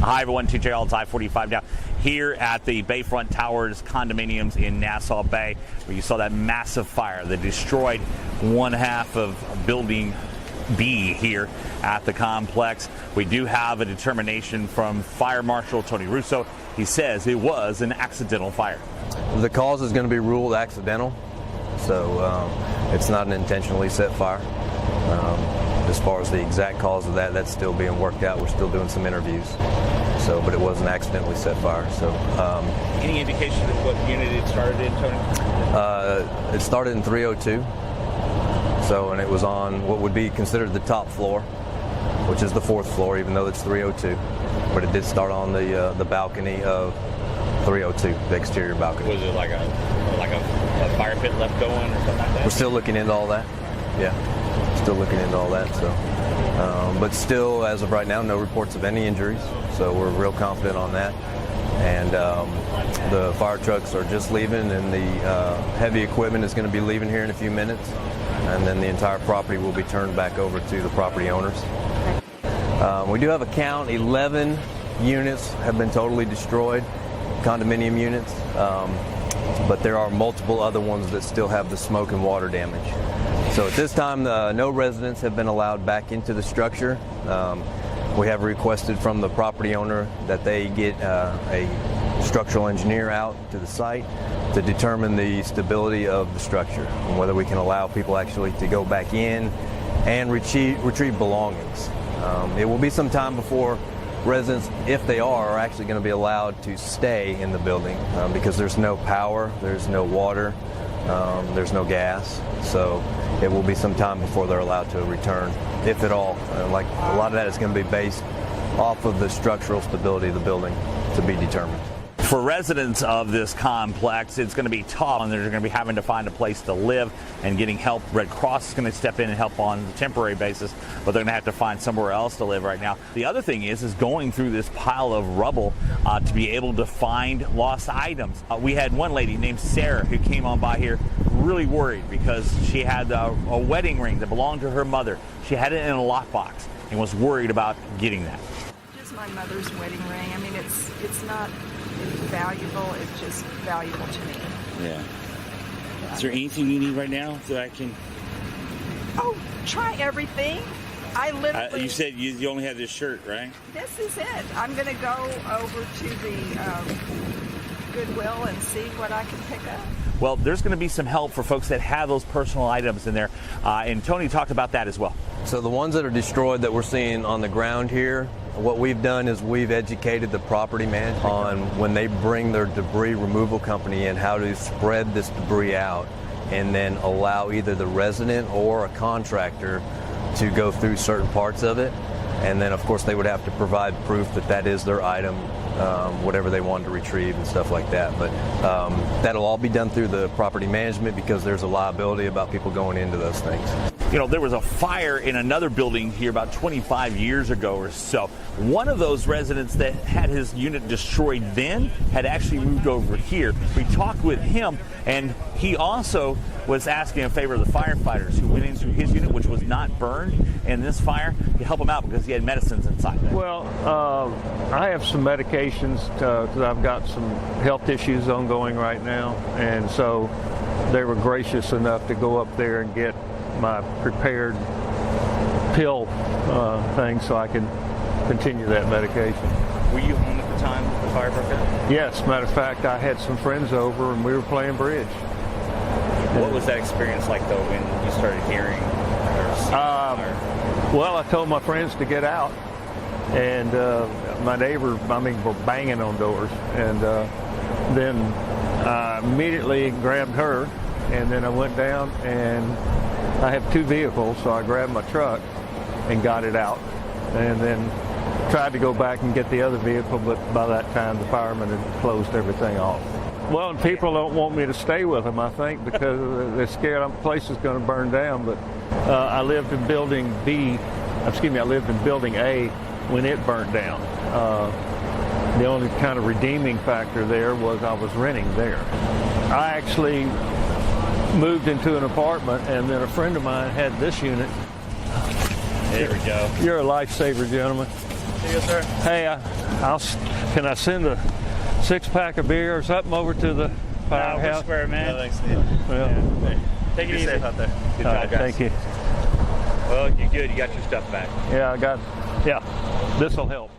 Hi everyone, TJ AULDS I-45 now here at the Bayfront Towers condominiums in Nassau Bay, where you saw that massive fire that destroyed one half of building B here at the complex. We do have a determination from Fire Marshal Tony Russo. He says it was an accidental fire. The cause is going to be ruled accidental, so it's not an intentionally set fire. As far as the exact cause of that, that's still being worked out. We're still doing some interviews. So, but it was an accidentally set fire. So, any indication of what unit it started in, Tony? It started in 302. So, and it was on what would be considered the top floor, which is the 4th floor, even though it's 302. But it did start on the balcony of 302, the exterior balcony. Was it like a fire pit left going or something like that? We're still looking into all that. Yeah. Still looking into all that, so but still, as of right now, no reports of any injuries, so we're real confident on that. And the fire trucks are just leaving, and the heavy equipment is going to be leaving here in a few minutes, and then the entire property will be turned back over to the property owners. We do have a count. 11 units have been totally destroyed, condominium units, but there are multiple other ones that still have the smoke and water damage. So at this time, no residents have been allowed back into the structure. We have requested from the property owner that they get a structural engineer out to the site to determine the stability of the structure and whether we can allow people actually to go back in and retrieve belongings. It will be some time before residents, if they are actually going to be allowed to stay in the building because there's no power, there's no water, there's no gas. So it will be some time before they're allowed to return, if at all. Like a lot of that is going to be based off of the structural stability of the building to be determined. For residents of this complex, it's going to be tough, and they're going to be having to find a place to live and getting help. Red Cross is going to step in and help on a temporary basis, but they're going to have to find somewhere else to live right now. The other thing is going through this pile of rubble to be able to find lost items. We had one lady named Sarah who came on by here really worried because she had a wedding ring that belonged to her mother. She had it in a lockbox and was worried about getting that. Just my mother's wedding ring. I mean, it's not valuable, it's just valuable to me. Yeah. Is there anything you need right now that I can? Oh, try everything. I literally. You said you only have this shirt, right? This is it. I'm going to go over to the Goodwill and see what I can pick up. Well, there's going to be some help for folks that have those personal items in there, and Tony talked about that as well. So the ones that are destroyed that we're seeing on the ground here, what we've done is we've educated the property management on when they bring their debris removal company in how to spread this debris out and then allow either the resident or a contractor to go through certain parts of it. And then, of course, they would have to provide proof that that is their item, whatever they want to retrieve and stuff like that. But that'll all be done through the property management because there's a liability about people going into those things. You know, there was a fire in another building here about 25 years ago or so. One of those residents that had his unit destroyed then had actually moved over here. We talked with him, and he also was asking in favor of the firefighters who went into his unit, which was not burned in this fire, to help him out because he had medicines inside. Well, I have some medications because I've got some health issues ongoing right now, and so they were gracious enough to go up there and get my prepared pill thing so I can continue that medication. Were you home at the time the fire broke out? Yes, matter of fact, I had some friends over and we were playing bridge. What was that experience like though when you started hearing or seeing fire? Well, I told my friends to get out, and my neighbor, were banging on doors, and then I immediately grabbed her, and then I went down, and I have 2 vehicles, so I grabbed my truck and got it out, and then tried to go back and get the other vehicle, but by that time the firemen had closed everything off. Well, and people don't want me to stay with them, I think, because they're scared the place is going to burn down. But I lived in building I lived in building A when it burnt down. The only kind of redeeming factor there was I was renting there. I actually moved into an apartment, and then a friend of mine had this unit, There we go. You're a lifesaver, gentlemen. See you, sir. Hey, can I send a 6-pack of beer or something over to the firehouse? We're square, man. No, thanks, Steve. Well, Hey, take it easy. Safe out there. Good all job, right, guys. thank you. Well, you're good. You got your stuff back. Yeah, this will help.